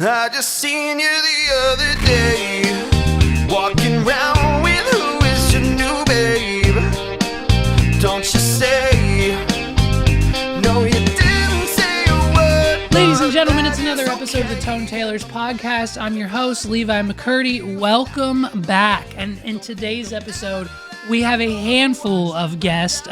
I just seen you the other day, walking around with who is your new babe. Don't you say, no you didn't say a word. Ladies and gentlemen, it's another episode of the Tone Tailors Podcast. I'm your host, Levi McCurdy. Welcome back. And in today's episode, we have a handful of guests.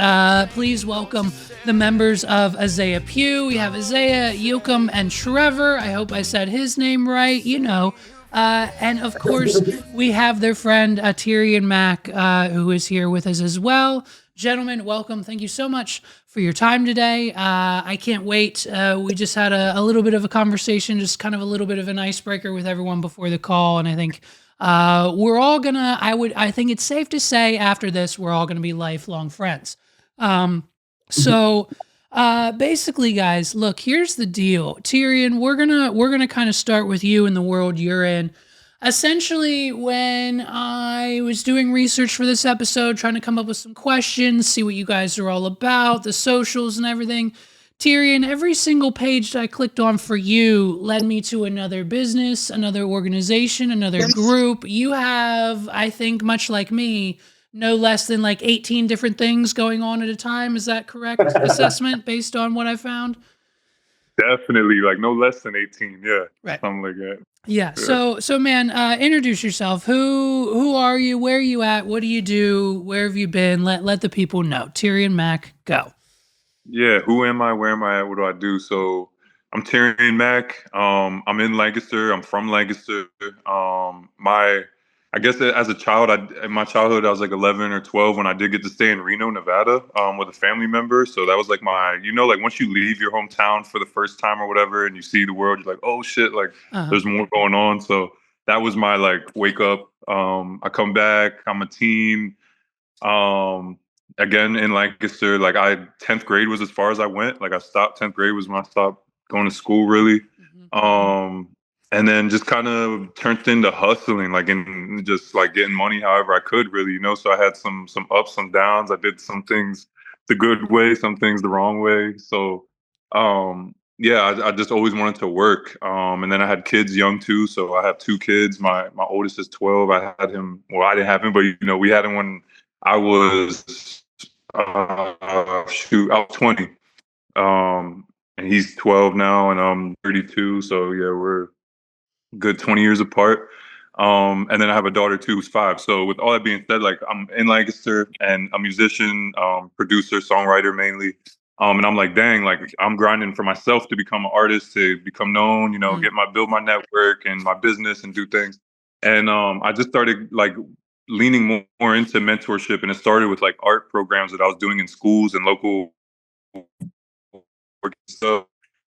Please welcome the members of Azayah Pugh. We have Azayah, Yoakum, and Trevor. I hope I said his name right. You know. And of course, we have their friend Terian Mack, who is here with us as well. Gentlemen, welcome. Thank you so much for your time today. I can't wait. We just had a little bit of a conversation, just kind of a little bit of an icebreaker with everyone before the call. And I think we're all gonna, I think it's safe to say after this, we're all gonna be lifelong friends. So basically, guys, look, here's the deal. Terian, we're gonna kind of start with you in the world you're in. Essentially, when I was doing research for this episode, trying to come up with some questions, see what you guys are all about, the socials and everything, Terian, every single page that I clicked on for you led me to another business, another organization, another group. You have, I think, much like me, no less than like 18 different things going on at a time. Is that correct assessment based on what I found? Definitely, like no less than 18, yeah. Right. Something like that. Yeah. So man, introduce yourself. Who are you? Where are you at? What do you do? Where have you been? Let the people know. Terian Mack, go. Yeah, who am I? Where am I at? What do I do? So I'm Terian Mack. I'm in Lancaster. I'm from Lancaster. I guess as a child, in my childhood, I was like 11 or 12 when I did get to stay in Reno, Nevada, with a family member. So that was like like once you leave your hometown for the first time or whatever, and you see the world, you're like, oh shit, like there's more going on. So that was my like wake up. I come back. I'm a teen. Again in Lancaster, like 10th grade was as far as I went. Like I stopped 10th grade was when I stopped going to school really. And then just kind of turned into hustling, like and just like getting money however I could really, So I had some ups, some downs. I did some things the good way, some things the wrong way. So I just always wanted to work. And then I had kids young too. So I have two kids. My oldest is 12. I had him, well, I didn't have him, but we had him when I was I was 20. And he's 12 now and I'm 32. So yeah, we're good 20 years apart. And then I have a daughter too who's 5. So with all that being said, like I'm in Lancaster and a musician, producer, songwriter mainly. And I'm like, dang, like I'm grinding for myself to become an artist, to become known, build my network and my business and do things. And I just started like leaning more into mentorship, and it started with like art programs that I was doing in schools and local stuff.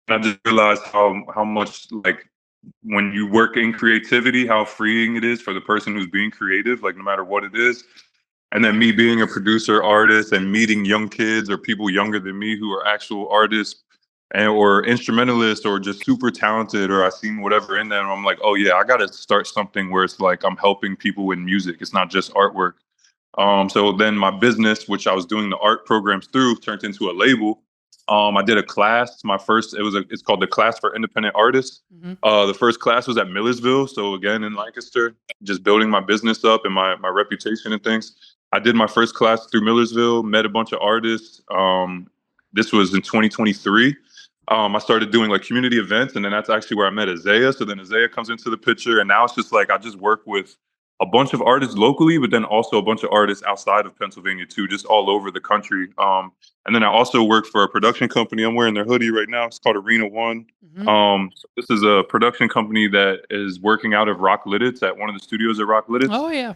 And I just realized how much like when you work in creativity, how freeing it is for the person who's being creative, like no matter what it is. And then me being a producer, artist, and meeting young kids or people younger than me who are actual artists or instrumentalists or just super talented, or I seen whatever in them. I'm like, oh yeah, I got to start something where it's like I'm helping people in music. It's not just artwork. So then my business, which I was doing the art programs through, turned into a label. I did a class. It's called the Class for Independent Artists. The first class was at Millersville. So again, in Lancaster, just building my business up and my reputation and things. I did my first class through Millersville, met a bunch of artists. This was in 2023. I started doing like community events, and then that's actually where I met Azayah. So then Azayah comes into the picture, and now it's just like I just work with a bunch of artists locally, but then also a bunch of artists outside of Pennsylvania too, just all over the country. And then I also work for a production company. I'm wearing their hoodie right now. It's called Arena One. This is a production company that is working out of Rock Lidditz at one of the studios at Rock Lidditz. Oh yeah.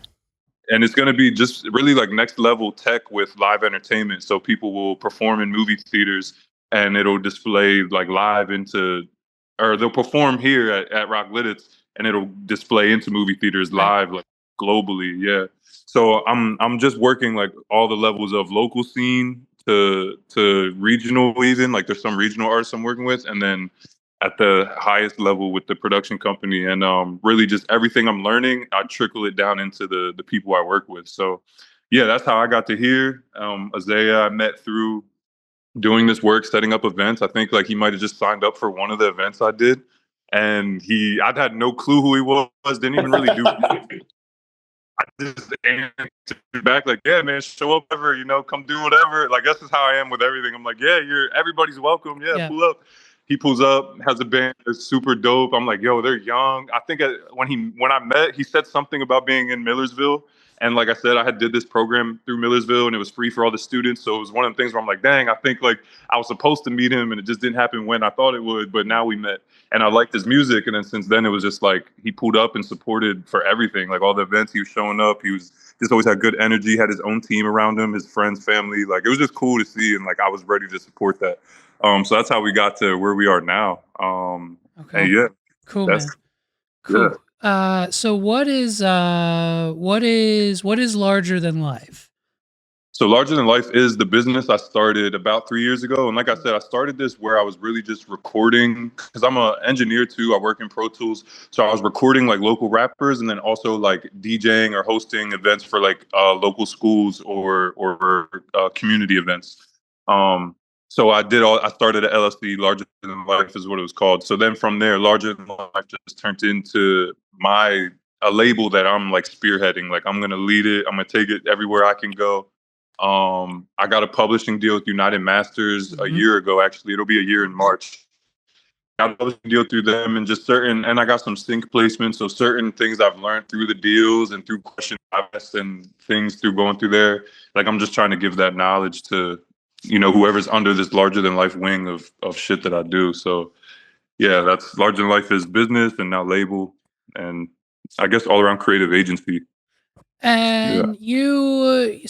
And it's going to be just really like next level tech with live entertainment. So people will perform in movie theaters and it'll display like live or they'll perform here at Rock Lidditz and it'll display into movie theaters live, like globally. Yeah. So I'm just working like all the levels of local scene to regional, even like there's some regional artists I'm working with, and then at the highest level with the production company. And really just everything I'm learning, I trickle it down into the people I work with. So yeah, that's how I got to here. Azayah I met through doing this work, setting up events. I think like he might have just signed up for one of the events I did. And I'd had no clue who he was, didn't even really do anything. I just answered back like, yeah, man, show up ever, come do whatever. Like, that's just how I am with everything. I'm like, yeah, everybody's welcome. Yeah, pull up. He pulls up, has a band that's super dope. I'm like, yo, they're young. I think when I met, he said something about being in Millersville. And like I said, I did this program through Millersville and it was free for all the students. So it was one of the things where I'm like, dang, I think like I was supposed to meet him and it just didn't happen when I thought it would. But now we met and I liked his music. And then since then, it was just like he pulled up and supported for everything. Like all the events, he was showing up. He was just always had good energy, had his own team around him, his friends, family. Like it was just cool to see. And like I was ready to support that. So that's how we got to where we are now. Okay. And yeah. Cool, man. Cool. Yeah. So what is Larger Than Life? So Larger Than Life is the business I started about 3 years ago. And like I said, I started this where I was really just recording because I'm an engineer too. I work in Pro Tools. So I was recording like local rappers and then also like DJing or hosting events for like local schools or community events. So I started an LLC, Larger Than Life is what it was called. So then from there, Larger Than Life just turned into a label that I'm like spearheading. Like I'm going to lead it. I'm going to take it everywhere I can go. I got a publishing deal with United Masters a year ago, actually. It'll be a year in March. Got a publishing deal through them and and I got some sync placements. So certain things I've learned through the deals and through questions I've asked and things through going through there. Like I'm just trying to give that knowledge to whoever's under this Larger Than Life wing of shit that I do. So yeah, that's Larger Than Life is business and now label and I guess all around creative agency. And you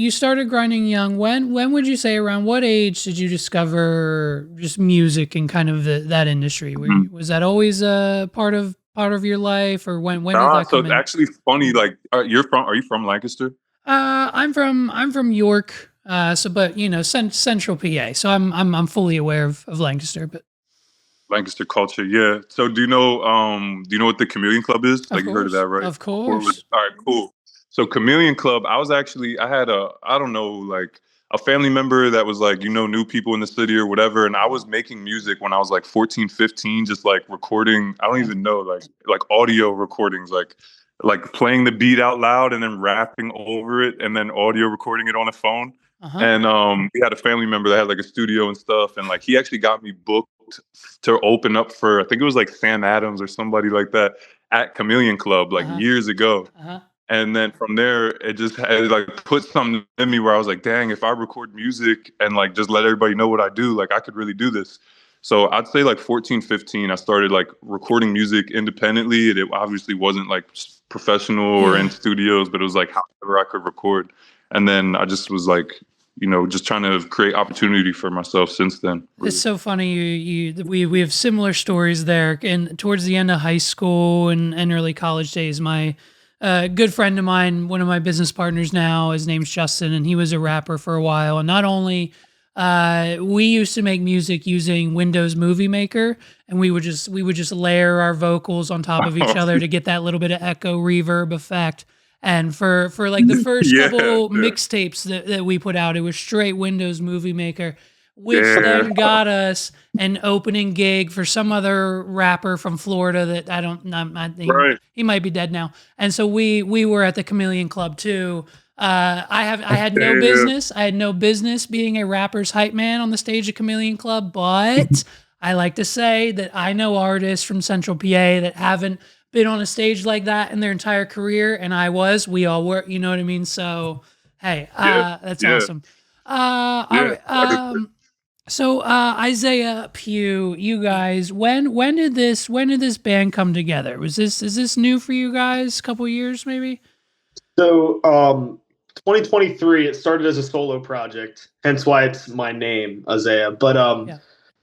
started grinding young. When would you say, around what age did you discover just music and kind of that industry? Was that always a part of your life, or when did that come in? So it's actually funny. Like, are you from Lancaster? I'm from York. But Central PA. So I'm fully aware of Lancaster, but Lancaster culture, yeah. So do you know what the Chameleon Club is? Like you heard of that, right? Of course. All right, cool. So Chameleon Club, I had a family member that was like, knew people in the city or whatever. And I was making music when I was like 14, 15, just like recording, I don't even know, like audio recordings, like playing the beat out loud and then rapping over it and then audio recording it on a phone. And we had a family member that had like a studio and stuff. And like, he actually got me booked to open up for, I think it was like Sam Adams or somebody like that at Chameleon Club, like years ago. And then from there, it like put something in me where I was like, dang, if I record music and like just let everybody know what I do, like I could really do this. So I'd say like 14, 15, I started like recording music independently. It obviously wasn't like professional or in studios, but it was like however I could record. And then I just was like, just trying to create opportunity for myself since then. Really. It's so funny. We have similar stories there. And towards the end of high school and early college days, my good friend of mine, one of my business partners now, his name's Justin, and he was a rapper for a while. And not only we used to make music using Windows Movie Maker, and we would just layer our vocals on top of each other to get that little bit of echo reverb effect. And for like the first couple mixtapes that we put out, it was straight Windows Movie Maker, which then got us an opening gig for some other rapper from Florida that I think he might be dead now. And so we were at the Chameleon Club too. I had no business. I had no business being a rapper's hype man on the stage at Chameleon Club, but I like to say that I know artists from Central PA that haven't been on a stage like that in their entire career, and we all were, you know what I mean? So, hey, that's awesome. All right. So, Azayah Pugh, you guys, when did this band come together? Is this new for you guys? A couple years, maybe? So, 2023, it started as a solo project, hence why it's my name, Azayah. But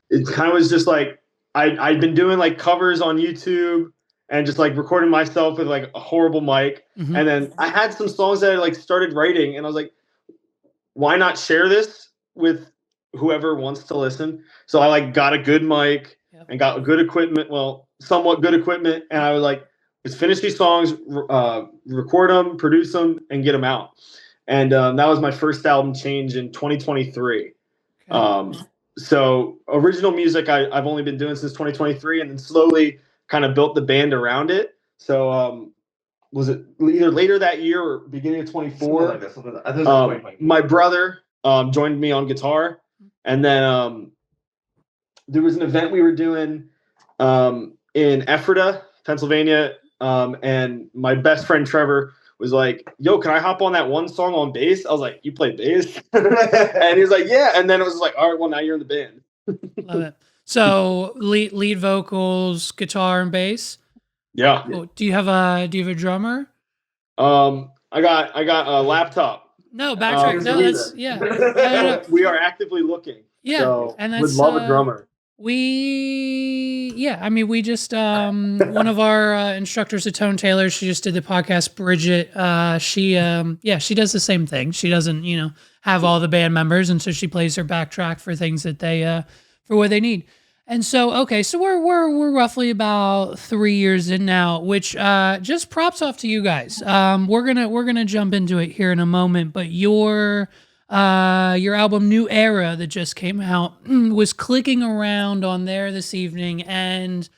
it kind of was just like I'd been doing like covers on YouTube and just like recording myself with like a horrible mic. And then I had some songs that I like started writing, and I was like, why not share this with whoever wants to listen? So I like got a good mic and got good equipment, somewhat good equipment, and I was like, let's finish these songs, record them, produce them, and get them out. And that was my first album, Change, in 2023. so original music I've only been doing since 2023, and then slowly kind of built the band around it. So was it either later that year or beginning of 24? My brother joined me on guitar, and then there was an event we were doing in Ephrata, Pennsylvania, and my best friend Trevor was like, "Yo, can I hop on that one song on bass?" I was like, "You play bass?" And he was like, "Yeah." And then it was like, "All right, well now you're in the band." Love it. So lead vocals, guitar, and bass. Yeah. Cool. Do you have a drummer? I got a laptop. No, backtrack. No, that's no. We are actively looking. Yeah, so and that's would love a drummer. We just one of our instructors at Tone Tailors, she just did the podcast, Bridget. She does the same thing. She doesn't, have all the band members, and so she plays her backtrack for things that they for what they need. And so, okay, so we're roughly about 3 years in now, which just props off to you guys. We're gonna jump into it here in a moment, but your album New Era that just came out was clicking around on there this evening, and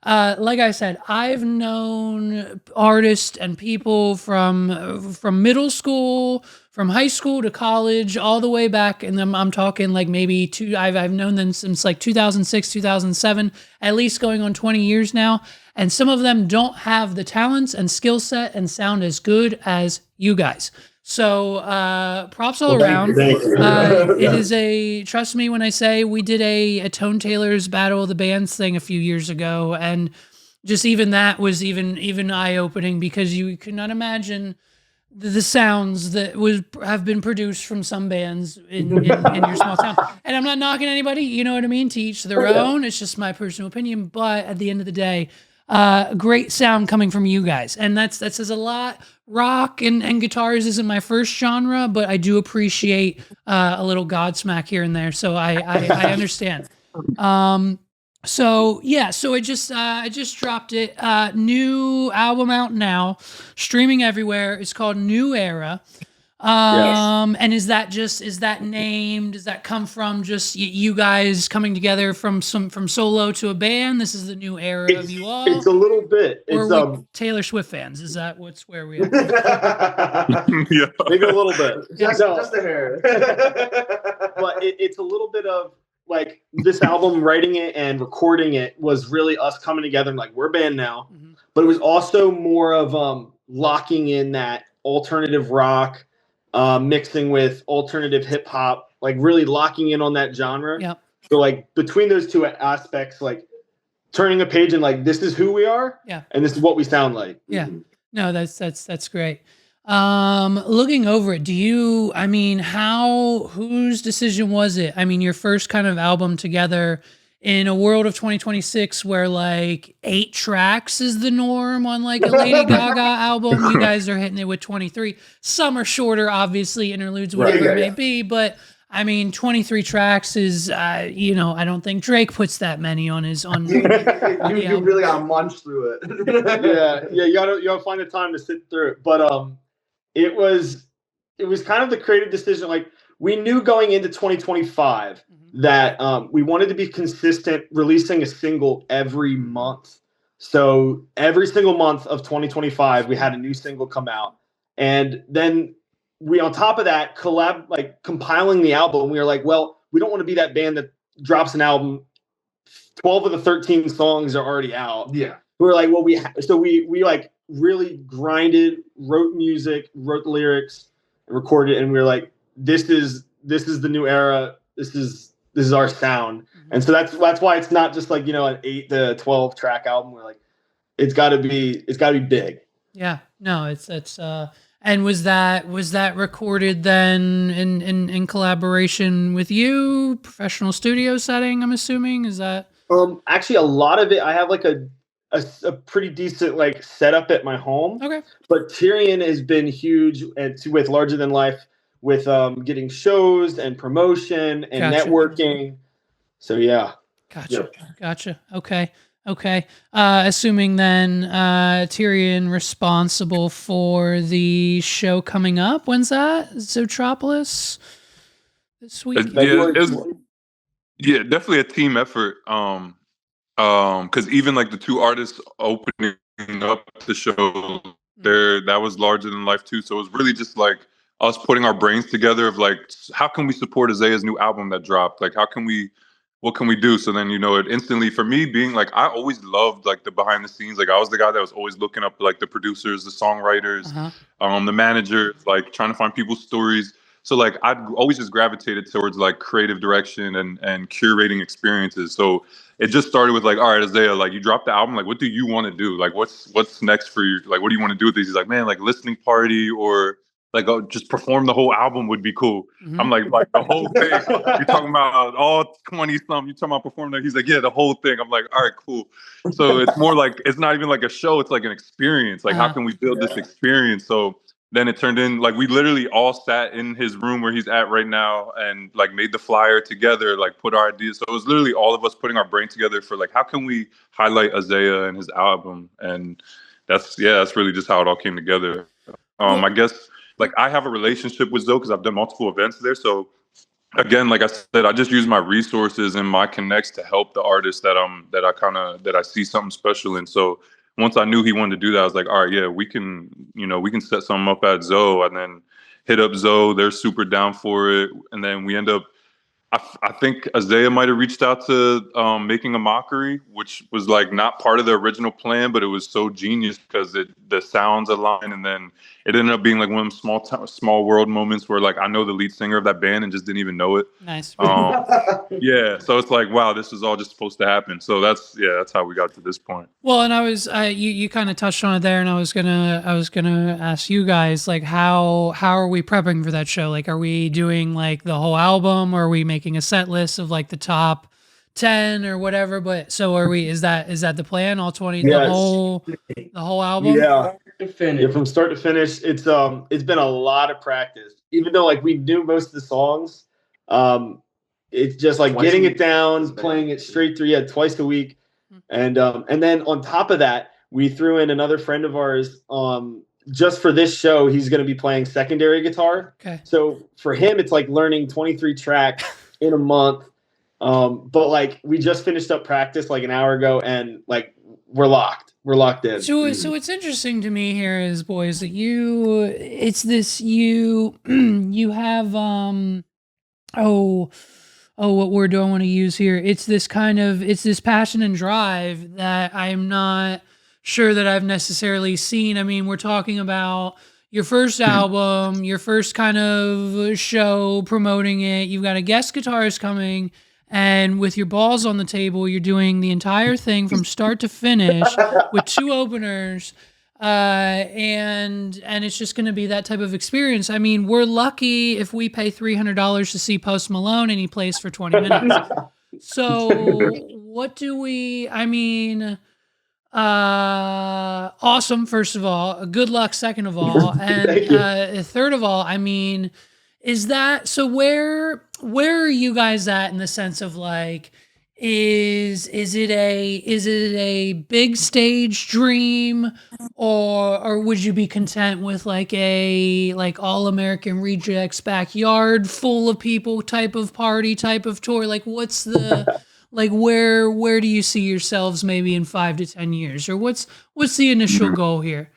like I said, I've known artists and people from middle school, from high school to college, all the way back, and I'm talking like maybe I've known them since like 2006, 2007, at least going on 20 years now, and some of them don't have the talents and skill set and sound as good as you guys. So props all around. Thank you. It is trust me when I say we did a Tone Tailors Battle of the Bands thing a few years ago, and just even that was even eye-opening, because you could not imagine the sounds that have been produced from some bands in your small town. And I'm not knocking anybody, you know what I mean? To each their own. It's just my personal opinion. But at the end of the day, great sound coming from you guys, and that says a lot. Rock and guitars isn't my first genre, but I do appreciate a little Godsmack here and there. So I understand. So I just dropped it. New album out now, streaming everywhere. It's called New Era. Yes. And is that named? Does that come from just you guys coming together from solo to a band? This is the new era of you all. It's a little bit. Or It's Taylor Swift fans? Is that where we are? Yeah. maybe a little bit. Just a hair. But it's a little bit of like this album, writing it and recording it was really us coming together and like, we're a band now. Mm-hmm. But it was also more of locking in that alternative rock, mixing with alternative hip hop, like really locking in on that genre. Yep. So like between those two aspects, like turning a page and like, this is who we are. Yeah. And this is what we sound like. Yeah. No, that's great. Looking over it, whose decision was it? I mean, your first kind of album together in a world of 2026 where like 8 tracks is the norm on like a Lady Gaga album, you guys are hitting it with 23. Some are shorter, obviously, interludes, whatever it may be, but I mean, 23 tracks is, I don't think Drake puts that many on his, you really gotta munch through it. Yeah. You gotta find the time to sit through it. But, it was kind of the creative decision. Like we knew going into 2025 that we wanted to be consistent, releasing a single every month. So every single month of 2025, we had a new single come out. And then we, on top of that, compiling the album, we were like, well, we don't want to be that band that drops an album. 12 of the 13 songs are already out. Yeah. We were like, well, we like really grinded, wrote music, wrote the lyrics, and recorded it, and we were like, this is the new era. This is our sound. And so that's why it's not just like, an 8 to 12 track album. We're like, it's gotta be big. Yeah, no, it's and was that recorded then in collaboration with you, professional studio setting, I'm assuming? Is that actually a lot of it, I have like a pretty decent like setup at my home. okay? But Terian has been huge with Larger Than Life, with getting shows and promotion and Gotcha. networking. So yeah. Gotcha. Okay. Assuming then Terian responsible for the show coming up. When's that? Zoetropolis this week? Yeah, definitely a team effort. Because even like the two artists opening up the show, that was larger than life too. So it was really just like us putting our brains together of like, how can we support Azayah's new album that dropped? Like, what can we do? So then, it instantly, for me being like, I always loved like the behind the scenes. Like I was the guy that was always looking up like the producers, the songwriters, the managers, like trying to find people's stories. So like I'd always just gravitated towards like creative direction and curating experiences. So it just started with like, all right, Azayah, like you dropped the album, like what do you want to do? Like what's next for you? Like what do you want to do with these? He's like, man, like listening party or like just perform the whole album would be cool. I'm like the whole thing. You're talking about all 20 something. You're talking about performing that. He's like, yeah, the whole thing. I'm like, all right, cool. So it's more like it's not even like a show. It's like an experience. Like how can we build this experience? So then it turned in like we literally all sat in his room where he's at right now and like made the flyer together, like put our ideas. So it was literally all of us putting our brain together for like how can we highlight Azayah and his album, and that's really just how it all came together. I guess like I have a relationship with Zoe because I've done multiple events there. So again, like I said, I just use my resources and my connects to help the artists that I see something special in. So once I knew he wanted to do that, I was like, all right, yeah, we can set something up at Zoe, and then hit up Zoe. They're super down for it. And then we end up, I think Azayah might have reached out to Making a Mockery, which was like not part of the original plan, but it was so genius because the sounds aligned, and then it ended up being like one of them small world moments where like I know the lead singer of that band and just didn't even know it. Nice. Yeah, so it's like, wow, this is all just supposed to happen. So that's how we got to this point. Well, and you kind of touched on it there, and I was gonna ask you guys like how are we prepping for that show? Like, are we doing like the whole album, or are we making a set list of like the top 10 or whatever? But so are we? Is that the plan? All 20, Yes. the whole album? Yeah. From start to finish, it's been a lot of practice. Even though like we knew most of the songs, it's just like getting it down, playing it straight through, twice a week. And then on top of that, we threw in another friend of ours. Just for this show, he's going to be playing secondary guitar. Okay. So for him, it's like learning 23 tracks in a month. But like we just finished up practice like an hour ago, and like we're locked in. So what's interesting to me here is, boys, that you have what word do I want to use here? It's this passion and drive that I'm not sure that I've necessarily seen. I mean, we're talking about your first album, your first kind of show promoting it. You've got a guest guitarist coming, and with your balls on the table, you're doing the entire thing from start to finish with two openers. And it's just going to be that type of experience. I mean, we're lucky if we pay $300 to see Post Malone and he plays for 20 minutes. So what do we, I mean, awesome. First of all, good luck. Second of all, and, third of all, I mean, is that, so where are you guys at in the sense of like, is it a big stage dream, or would you be content with like a All American Rejects backyard full of people type of party type of tour? Like what's the like where do you see yourselves maybe in 5 to 10 years, or what's the initial goal here,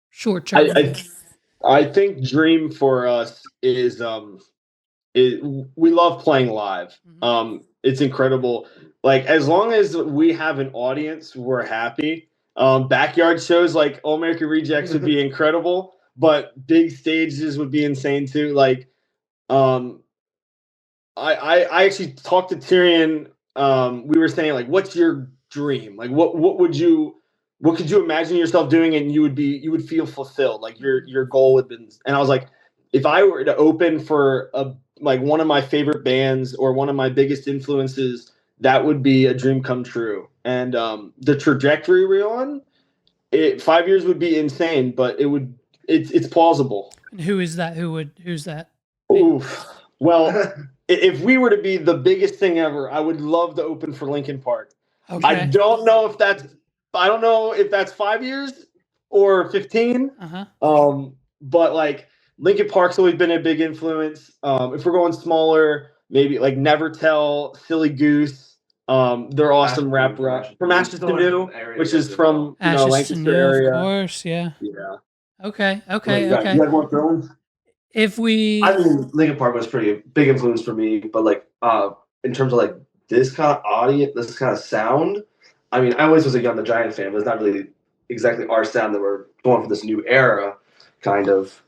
short term? I think dream for us is we love playing live. It's incredible. Like as long as we have an audience, we're happy. Backyard shows like All American Rejects would be incredible, but big stages would be insane too. Like, I actually talked to Terian. We were saying like, what's your dream? Like, what could you imagine yourself doing and you would feel fulfilled? Like your goal would be. And I was like, if I were to open for one of my favorite bands or one of my biggest influences, that would be a dream come true. And the trajectory we're on, 5 years would be insane, but it's plausible. And who's that? Who's that? Oof. Well, if we were to be the biggest thing ever, I would love to open for Linkin Park. Okay. I don't know if that's 5 years or 15. But like Linkin Park's always been a big influence. If we're going smaller, maybe like Never Tell, Silly Goose. They're awesome rap from Ashes to New, which is from Lancaster area. Of course, yeah. Yeah. Okay. You guys want throwing? If we, I mean, Linkin Park was pretty big influence for me, but like in terms of like this kind of audience, this kind of sound. I mean, I always was a Young the Giant fan, but it's not really exactly our sound that we're going for this new era, kind of.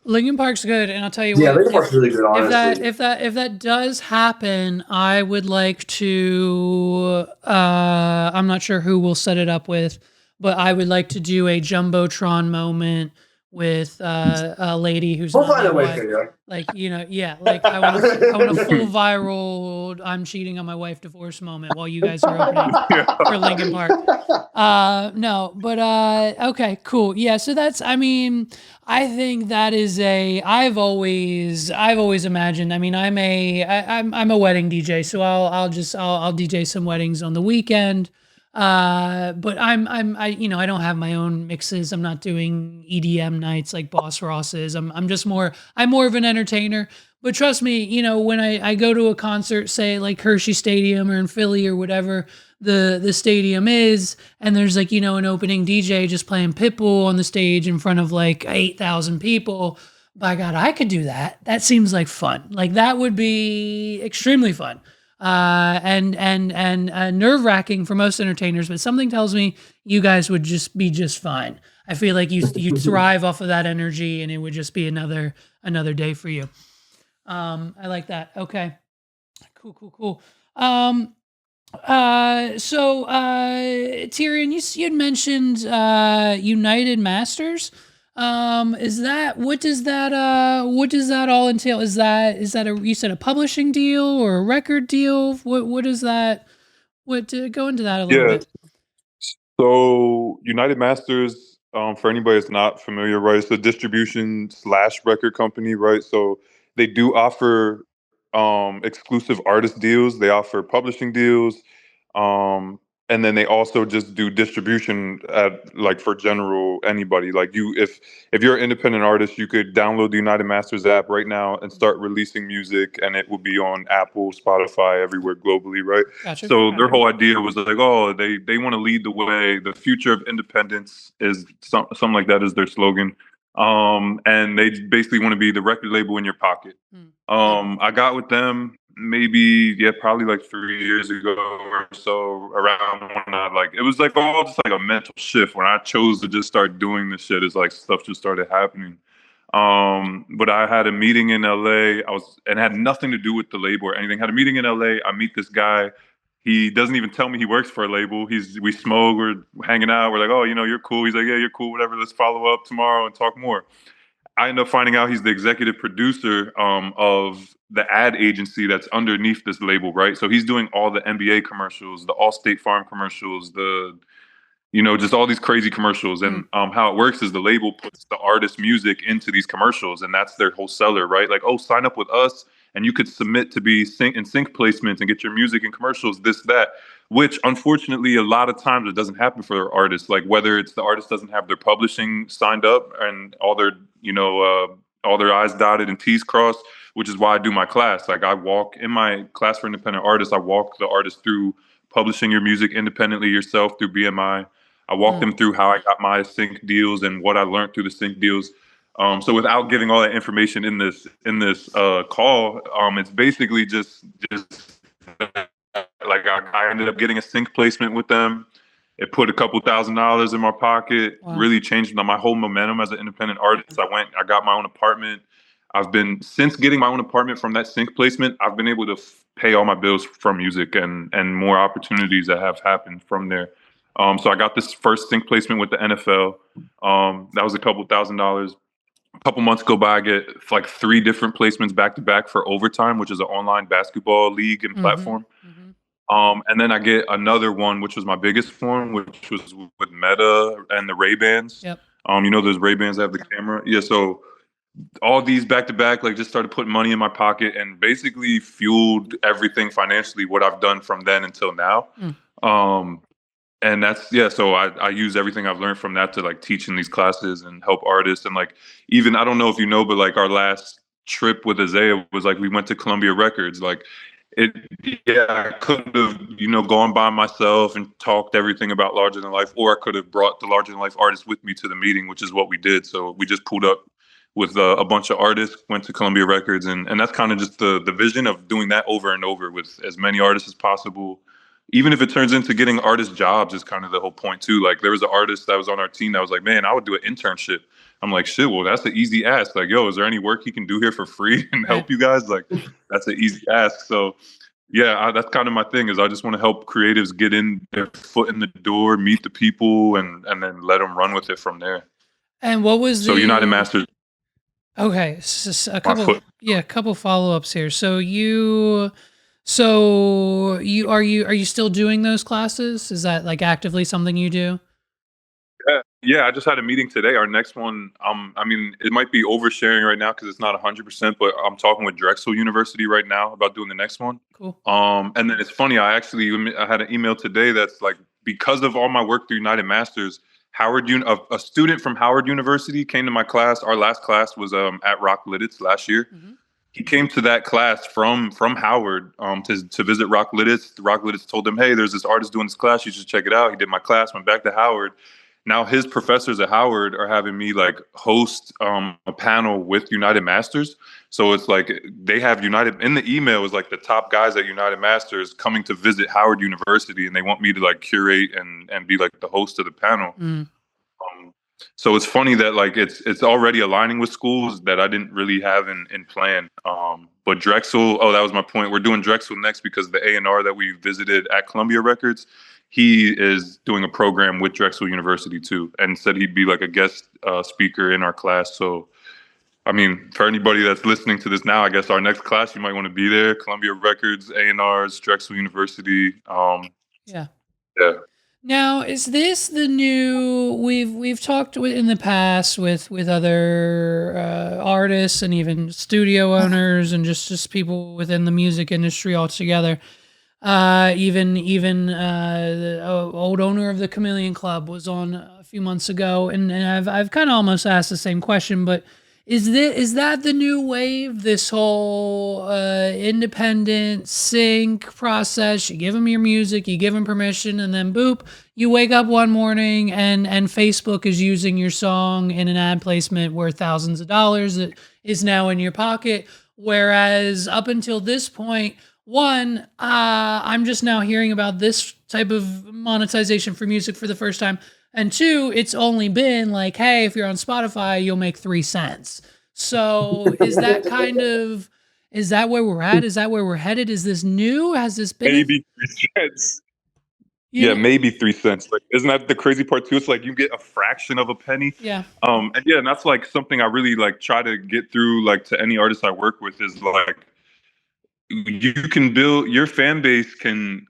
Linkin Park's good, and I'll tell you Yeah, what. Linkin Park's really good, honestly. If that does happen, I would like to. I'm not sure who we'll set it up with, but I would like to do a jumbotron moment with a lady who's We'll not find my a way wife. for you. Like, like I want a full viral I'm cheating on my wife divorce moment while you guys are opening for Linkin Park. No, but okay, cool. Yeah, so that's, I mean, I think that is I've always imagined, I mean, I'm a wedding DJ, so I'll DJ some weddings on the weekend. But I don't have my own mixes. I'm not doing EDM nights like Boss Ross is. I'm more of an entertainer. But trust me, when I go to a concert, say like Hershey Stadium or in Philly or whatever the stadium is, and there's like, an opening DJ just playing Pitbull on the stage in front of like 8,000 people. By God, I could do that. That seems like fun. Like that would be extremely fun. And nerve-wracking for most entertainers, but something tells me you guys would just be just fine. I feel like you thrive off of that energy, and it would just be another day for you. I like that. Okay, cool. So Terian, you had mentioned United Masters. What does that all entail? Is that you said a publishing deal or a record deal? What is that? Go into that a little bit. So United Masters, for anybody that's not familiar, right, it's a distribution / record company, right? So they do offer exclusive artist deals. They offer publishing deals. And then they also just do distribution at like for general anybody. Like if you're an independent artist, you could download the United Masters app right now and start releasing music, and it will be on Apple, Spotify, everywhere globally, right? Gotcha. So their whole idea was like, oh, they want to lead the way. The future of independence is something like that is their slogan. And they basically want to be the record label in your pocket. I got with them probably like 3 years ago or so, around when it was like all just like a mental shift when I chose to just start doing this shit. It's like stuff just started happening. But I had a meeting in LA. And had nothing to do with the label or anything. Had a meeting in LA. I meet this guy. He doesn't even tell me he works for a label. We smoke, we're hanging out. We're like, oh, you're cool. He's like, yeah, you're cool. Whatever. Let's follow up tomorrow and talk more. I end up finding out he's the executive producer of the ad agency that's underneath this label, right? So he's doing all the NBA commercials, the Allstate Farm commercials, just all these crazy commercials. And how it works is the label puts the artist music into these commercials, and that's their whole seller, right? Like, oh, sign up with us, and you could submit to be sync placements and get your music in commercials, this, that. Which unfortunately a lot of times it doesn't happen for artists, like whether it's the artist doesn't have their publishing signed up and all their I's dotted and T's crossed, which is why I do my class. Like I walk in my class for independent artists, I walk the artist through publishing your music independently yourself through BMI. I walk them through how I got my sync deals and what I learned through the sync deals. So without giving all that information in this call, it's basically just like I ended up getting a sync placement with them. It put a couple $1,000s in my pocket. Wow. Really changed my whole momentum as an independent artist. I got my own apartment. Since getting my own apartment from that sync placement, I've been able to pay all my bills from music and more opportunities that have happened from there. So I got this first sync placement with the NFL. That was a couple $1,000s. A couple months go by, I get like 3 different placements back to back for Overtime, which is an online basketball league and platform. And then I get another one, which was my biggest one, which was with Meta and the Ray-Bans. Yep. Those Ray-Bans that have the camera. Yeah, so all these back to back, like just started putting money in my pocket and basically fueled everything financially, what I've done from then until now. And that's, so I use everything I've learned from that to like teach in these classes and help artists. And like, even, I don't know if you know, but like our last trip with Azayah was like we went to Columbia Records. Like I could have, gone by myself and talked everything about Larger Than Life, or I could have brought the Larger Than Life artists with me to the meeting, which is what we did. So we just pulled up with a bunch of artists, went to Columbia Records, and that's kind of just the vision of doing that over and over with as many artists as possible. Even if it turns into getting artist jobs is kind of the whole point too. Like there was an artist that was on our team that was like, man, I would do an internship. I'm like, shit, well, that's an easy ask. Like, yo, is there any work he can do here for free and help you guys? Like, that's an easy ask. So yeah, that's kind of my thing is I just want to help creatives get in their foot in the door, meet the people, and then let them run with it from there. And what was so United Masters? Okay, so a couple follow-ups here. So you are you still doing those classes? Is that like actively something you do? Yeah, I just had a meeting today. Our next one, I mean, it might be oversharing right now because it's not 100%, but I'm talking with Drexel University right now about doing the next one. Cool. And then it's funny, I had an email today that's like, because of all my work through United Masters, a student from Howard University came to my class. Our last class was at Rock Lidditz last year. Mm-hmm. He came to that class from Howard to visit Rock Lidditz. Rock Lidditz told him, hey, there's this artist doing this class. You should check it out. He did my class, went back to Howard. Now his professors at Howard are having me like host a panel with United Masters. So it's like they have United in the email is like the top guys at United Masters coming to visit Howard University, and they want me to like curate and be like the host of the panel. Mm. So it's funny that like it's already aligning with schools that I didn't really have in plan. But Drexel, that was my point. We're doing Drexel next because the A&R that we visited at Columbia Records, he is doing a program with Drexel University too, and said he'd be like a guest speaker in our class. So, I mean, for anybody that's listening to this now, I guess our next class, you might want to be there. Columbia Records, A&Rs, Drexel University. Yeah. Now, is this the new? We've talked in the past with other artists and even studio owners and just people within the music industry altogether. Even the old owner of the Chameleon Club was on a few months ago, and I've kind of almost asked the same question, but is that the new wave? This whole independent sync process. You give them your music, you give them permission, and then boop, you wake up one morning and Facebook is using your song in an ad placement worth thousands of dollars that is now in your pocket. Whereas up until this point, one, I'm just now hearing about this type of monetization for music for the first time. And two, it's only been like, hey, if you're on Spotify, you'll make 3 cents. So is that where we're at? Is that where we're headed? Is this new? Has this been? Maybe 3 cents. Yeah, maybe 3 cents. Like, isn't that the crazy part too? It's like you get a fraction of a penny. Yeah. And that's like something I really like try to get through like to any artist I work with is like, you can build your fan base can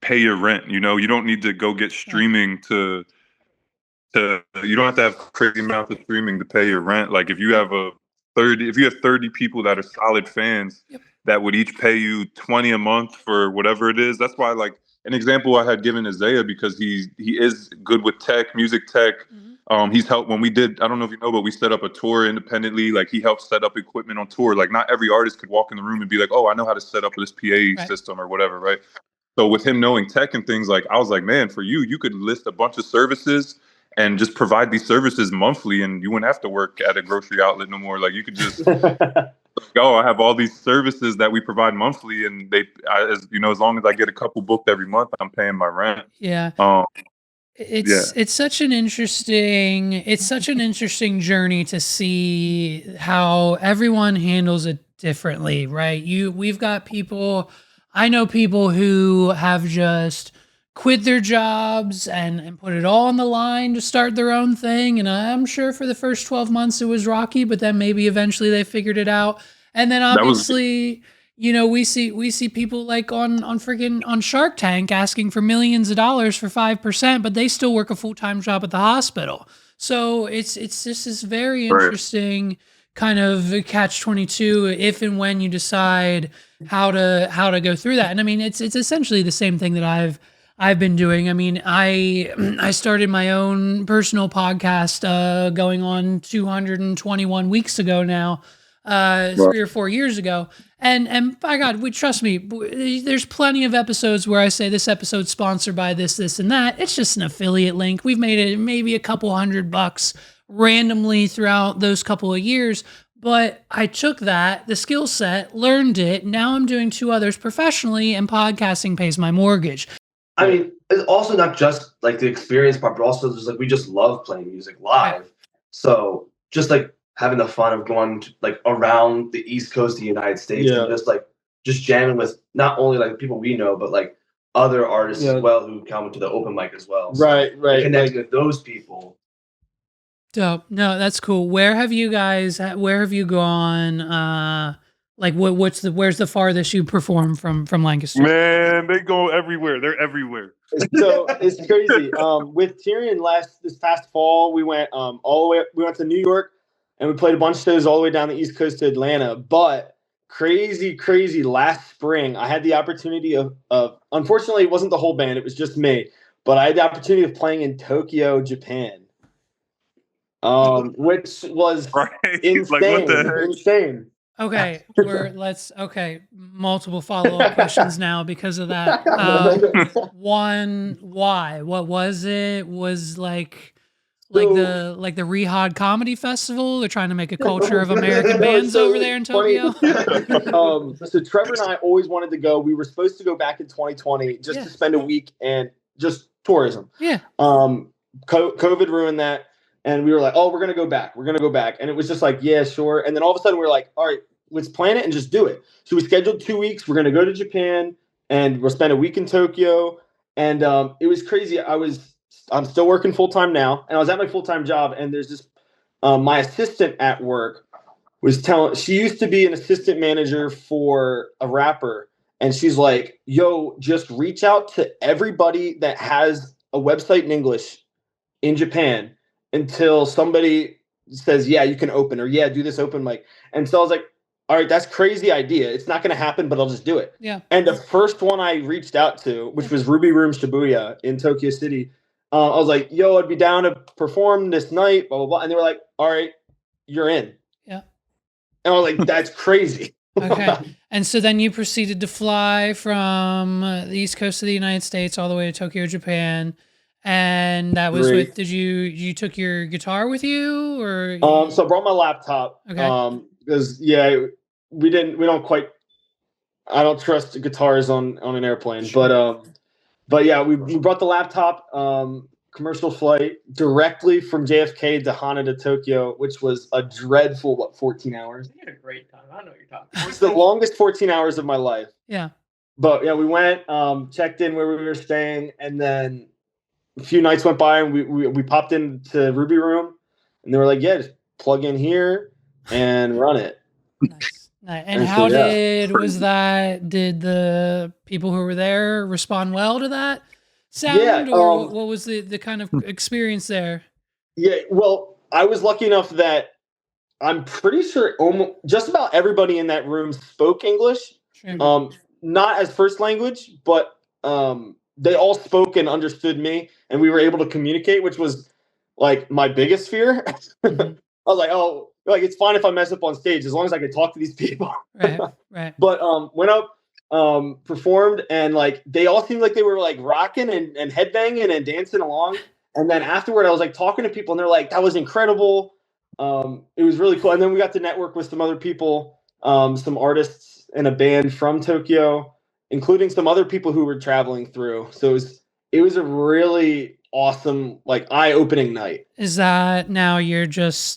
pay your rent. You don't need to go get streaming to you don't have to have crazy amounts of streaming to pay your rent. Like if you have 30 people that are solid fans that would each pay you $20 a month for whatever it is. That's why like an example I had given Azayah because he is good with tech, music tech. Mm-hmm. He's helped when we did, I don't know if you know, but we set up a tour independently. Like he helped set up equipment on tour. Like not every artist could walk in the room and be like, oh, I know how to set up this PA system or whatever. Right. So with him knowing tech and things, like I was like, man, for you could list a bunch of services and just provide these services monthly and you wouldn't have to work at a grocery outlet no more. Like you could just go, I have all these services that we provide monthly and as long as I get a couple booked every month, I'm paying my rent. Yeah. It's such an interesting journey to see how everyone handles it differently, right? We've got people, I know people who have just quit their jobs and put it all on the line to start their own thing. And I'm sure for the first 12 months it was rocky, but then maybe eventually they figured it out. And then obviously, we see people like on Shark Tank asking for millions of dollars for 5%, but they still work a full-time job at the hospital. So it's just this very interesting kind of catch-22 if and when you decide how to go through that. And I mean, it's essentially the same thing that I've been doing. I mean, I started my own personal podcast going on 221 weeks ago now. 3 or 4 years ago. And by God, trust me, there's plenty of episodes where I say this episode's sponsored by this, and that. It's just an affiliate link. We've made it maybe a couple $100 randomly throughout those couple of years. But I took the skill set, learned it. Now I'm doing 2 others professionally, and podcasting pays my mortgage. I mean, it's also not just like the experience part, but also just like we just love playing music live. Right. So just like having the fun of going to, like around the East Coast of the United States and just jamming with not only like people we know, but like other artists as well who come to the open mic as well. So right. Connecting with those people. Dope. No, that's cool. Where have you gone? Like where's the farthest you perform from Lancaster? Man, they go everywhere. They're everywhere. So it's crazy. With Terian this past fall, we went all the way. We went to New York, and we played a bunch of shows all the way down the East Coast to Atlanta. But crazy last spring, I had the opportunity of unfortunately, it wasn't the whole band; it was just me. But I had the opportunity of playing in Tokyo, Japan, which was insane. Like, what the heck? Insane. Okay, multiple follow-up questions now because of that. One, why? What was it? Was like the Rehod Comedy Festival? They're trying to make a culture of American bands over there in Tokyo. So Trevor and I always wanted to go. We were supposed to go back in 2020 just to spend a week and just tourism. Yeah. COVID ruined that. And we were like, oh, we're going to go back. And it was just like, yeah, sure. And then all of a sudden we were like, all right, let's plan it and just do it. So we scheduled 2 weeks. We're going to go to Japan and we'll spend a week in Tokyo. And it was crazy. I'm still working full-time now. And I was at my full-time job. And there's this, my assistant at work she used to be an assistant manager for a rapper. And she's like, yo, just reach out to everybody that has a website in English in Japan until somebody says, yeah, you can open, or yeah, do this open mic. And so I was like, all right, that's crazy idea. It's not going to happen, but I'll just do it. Yeah. And the first one I reached out to, which was Ruby Room Shibuya in Tokyo City, I was like, yo, I'd be down to perform this night, blah, blah, blah. And they were like, all right, you're in. Yeah. And I was like, that's crazy. Okay. And so then you proceeded to fly from the East Coast of the United States all the way to Tokyo, Japan. And that was with, you took your guitar with you, or? So I brought my laptop. Okay. Because I don't trust guitars on an airplane, sure. But yeah, we brought the laptop, commercial flight directly from JFK to Hana to Tokyo, which was a dreadful, 14 hours. You had a great time. I know what you're talking about. It's the longest 14 hours of my life. Yeah. But yeah, we went, checked in where we were staying, and then a few nights went by and we popped into Ruby Room, and they were like, yeah, just plug in here and run it. Nice. And how did the people who were there respond well to that sound, or what was the kind of experience there? Yeah, well, I was lucky enough that I'm pretty sure just about everybody in that room spoke English. Sure. Not as first language, but they all spoke and understood me, and we were able to communicate, which was like my biggest fear. Mm-hmm. I was like, oh, like it's fine if I mess up on stage as long as I can talk to these people. Right. But went up, performed, and like they all seemed like they were like rocking and headbanging and dancing along. And then afterward, I was like talking to people, and they're like, "That was incredible. It was really cool." And then we got to network with some other people, some artists and a band from Tokyo, including some other people who were traveling through. So it was a really awesome, like, eye-opening night. Is that now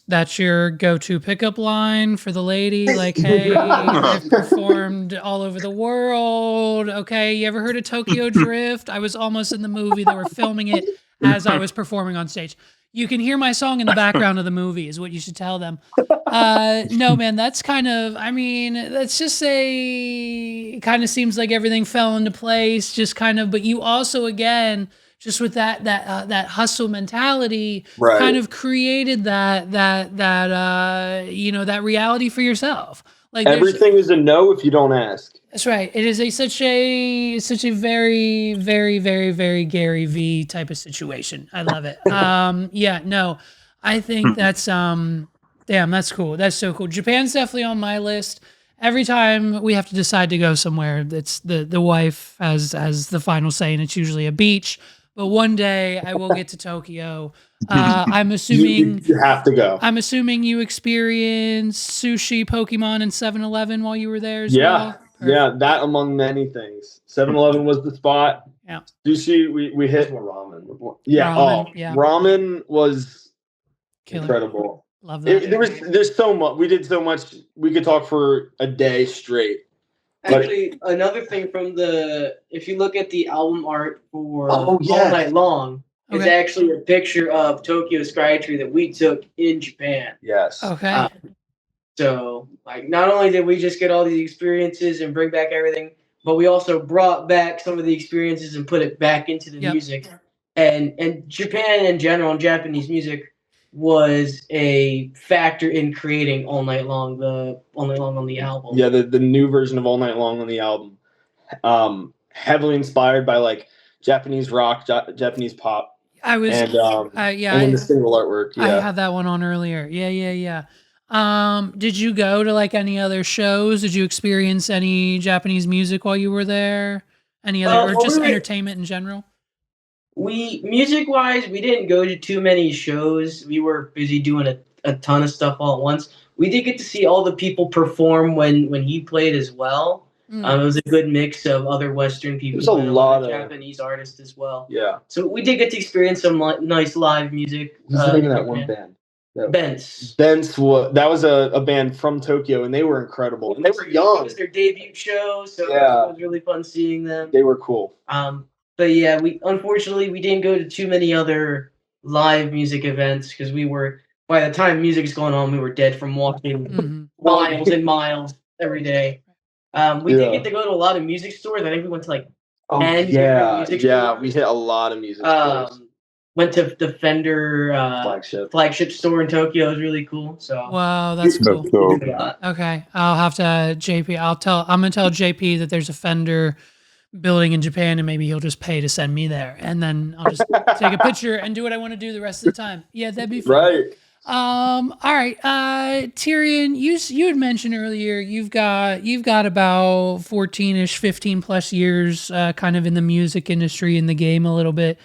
that's your go-to pickup line for the lady? Like, hey, I've performed all over the world. Okay, you ever heard of Tokyo Drift? I was almost in the movie. They were filming it as I was performing on stage. You can hear my song in the background of the movie is what you should tell them. No, man, that's kind of, let's just say, it kind of seems like everything fell into place, just kind of, but you also, again, just with that hustle mentality, right, kind of created that reality for yourself. Like everything is a no if you don't ask. That's right. It is such a very, very, very, very Gary V type of situation. I love it. I think that's Damn, that's cool. That's so cool. Japan's definitely on my list. Every time we have to decide to go somewhere, it's the wife has the final say, and it's usually a beach. But one day I will get to Tokyo. I'm assuming You have to go. I'm assuming you experienced sushi, Pokemon, and 7-Eleven while you were there as Yeah. well. Yeah, that among many things. 7-Eleven was the spot. Yeah. Sushi, we hit More ramen. Yeah. Ramen, yeah. Ramen was Killer. incredible. Love that. There's so much. We did so much. We could talk for a day straight. Actually, another thing from if you look at the album art for Oh, yes. All Night Long, it's Okay. actually a picture of Tokyo Skytree that we took in Japan. Yes. Okay. So, like, not only did we just get all these experiences and bring back everything, but we also brought back some of the experiences and put it back into the music. And Japan in general, and Japanese music, was a factor in creating All Night Long, the All Night Long on the album. Yeah, the new version of All Night Long on the album, heavily inspired by like Japanese rock, Japanese pop. I was and yeah, and the single artwork. I Yeah, had that one on earlier. Yeah. Did you go to like any other shows? Did you experience any Japanese music while you were there? Any other, or just entertainment in general? Music wise, we didn't go to too many shows. We were busy doing a ton of stuff all at once. We did get to see all the people perform when he played as well. It was a good mix of other Western people. There's a lot of Japanese artists as well. Yeah, so we did get to experience some nice live music. Who's the name of that one band? Bents. that was a band from Tokyo, and they were incredible. And they were young. It was their debut show, so it was really fun seeing them. They were cool. But yeah, we didn't go to too many other live music events because by the time music's going on, we were dead from walking miles and miles every day. We did get to go to a lot of music stores. I think we went to like 10 different music stores. We hit a lot of music stores. Went to the Fender flagship store in Tokyo. It was really cool. So wow, that's cool. Okay, I'll have to JP. I'm gonna tell JP that there's a Fender building in Japan, and maybe he'll just pay to send me there, and then I'll just take a picture and do what I want to do the rest of the time. Yeah, that'd be fun. Right. All right. Terian, you had mentioned earlier you've got about 14-ish, 15 plus years kind of in the music industry, in the game a little bit.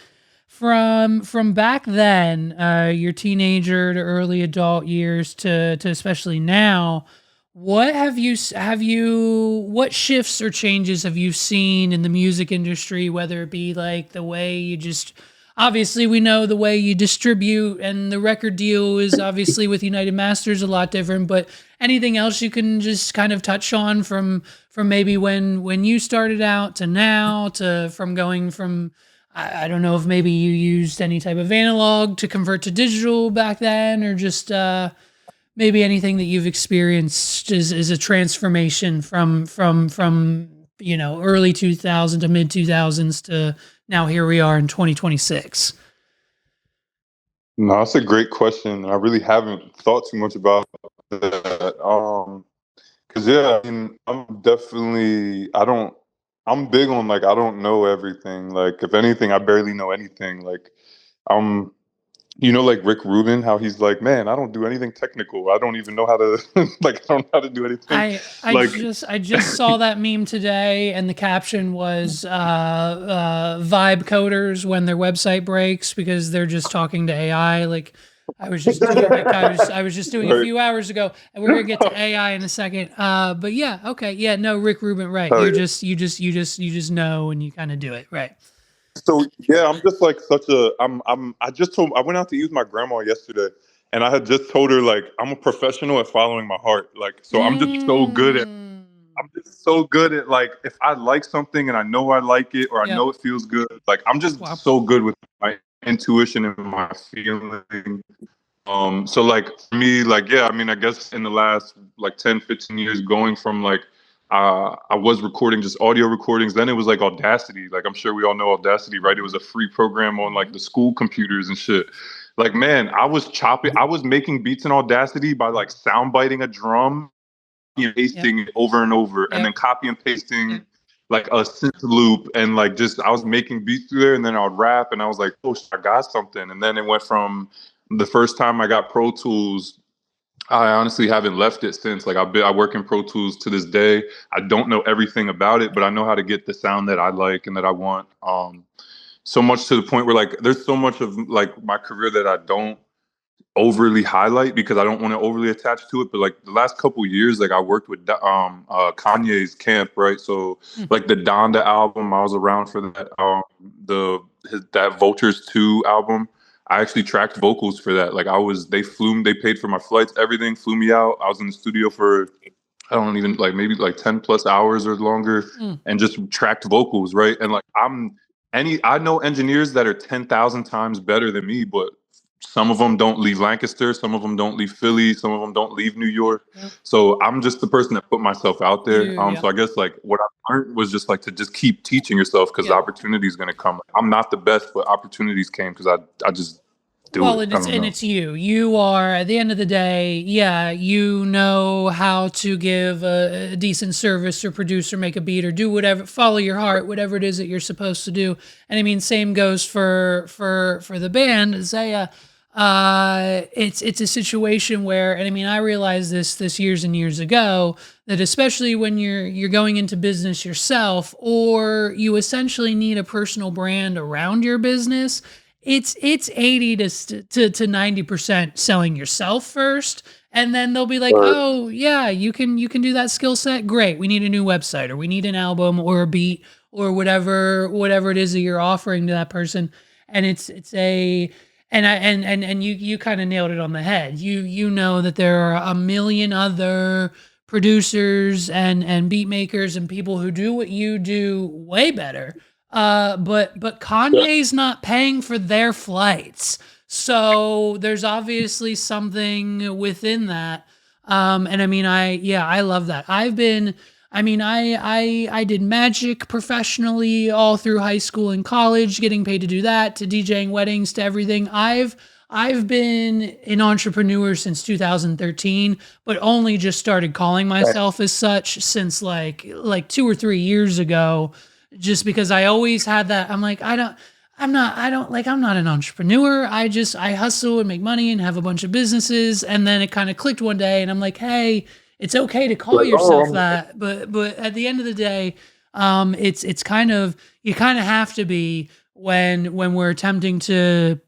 From back then, your teenager to early adult years to especially now, what what shifts or changes have you seen in the music industry, whether it be like the way you just, obviously we know the way you distribute, and the record deal is obviously with United Masters a lot different, but anything else you can just kind of touch on from maybe when you started out to now, from going from, I don't know if maybe you used any type of analog to convert to digital back then, or just maybe anything that you've experienced is a transformation from early 2000 to mid 2000s to now here we are in 2026. No, that's a great question. I really haven't thought too much about that. Cause I mean, I'm big on like, I don't know everything. Like if anything, I barely know anything. Like like Rick Rubin, how he's like, man, I don't do anything technical. I don't even know how to I don't know how to do anything. I just saw that meme today, and the caption was vibe coders when their website breaks because they're just talking to AI. Like I was just doing a few hours ago, and we're gonna get to AI in a second. But yeah, okay, yeah, no, Rick Rubin, right? You just know, and you kind of do it, right? So yeah, I'm just like I went out to eat with my grandma yesterday, and I had just told her like I'm a professional at following my heart. Like so I'm just so good at like if I like something and I know I like it or I know it feels good, like I'm just so good with my intuition and my feeling. So like for me, like yeah, I mean I guess in the last like 10-15 years going from like I was recording just audio recordings. Then it was like Audacity. Like I'm sure we all know Audacity, right? It was a free program on like the school computers and shit. Like, man, I was making beats in Audacity by like sound biting a drum, pasting it over and over, and then copy and pasting like a synth loop. And like just I was making beats through there, and then I would rap, and I was like, oh, I got something. And then it went from the first time I got Pro Tools, I honestly haven't left it since. Like I work in Pro Tools to this day. I don't know everything about it, but I know how to get the sound that I like and that I want. So much to the point where like there's so much of like my career that I don't overly highlight because I don't want to overly attach to it. But like the last couple years, like I worked with Kanye's camp, right? So like the Donda album, I was around for that. That Vultures 2 album. I actually tracked vocals for that. Like they paid for my flights, everything, flew me out. I was in the studio for, I don't even like maybe like 10 plus hours or longer and just tracked vocals. Right. And like, I know engineers that are 10,000 times better than me, but some of them don't leave Lancaster. Some of them don't leave Philly. Some of them don't leave New York. Yeah. So I'm just the person that put myself out there. So I guess like what I learned was just like to just keep teaching yourself because the opportunity is going to come. I'm not the best, but opportunities came because I just do it. It's you. You are, at the end of the day, you know how to give a decent service or produce or make a beat or do whatever, follow your heart, whatever it is that you're supposed to do. And I mean, same goes for the band, Azayah. It's a situation where, and I mean, I realized this years and years ago, that especially when you're going into business yourself, or you essentially need a personal brand around your business, it's 80 to 90% selling yourself first. And then they'll be like, oh yeah, you can do that skill set. Great. We need a new website, or we need an album or a beat or whatever it is that you're offering to that person. And you kind of nailed it on the head. You know that there are a million other producers and beat makers and people who do what you do way better. But Kanye's not paying for their flights. So there's obviously something within that. And I mean, I love that. I did magic professionally all through high school and college, getting paid to do that, to DJing weddings, to everything. I've been an entrepreneur since 2013, but only just started calling myself as such since like 2 or 3 years ago, just because I always had that. I'm like, I'm not an entrepreneur. I hustle and make money and have a bunch of businesses. And then it kind of clicked one day and I'm like, hey, it's okay to call yourself that, but at the end of the day, it's kind of, you kind of have to be when we're attempting to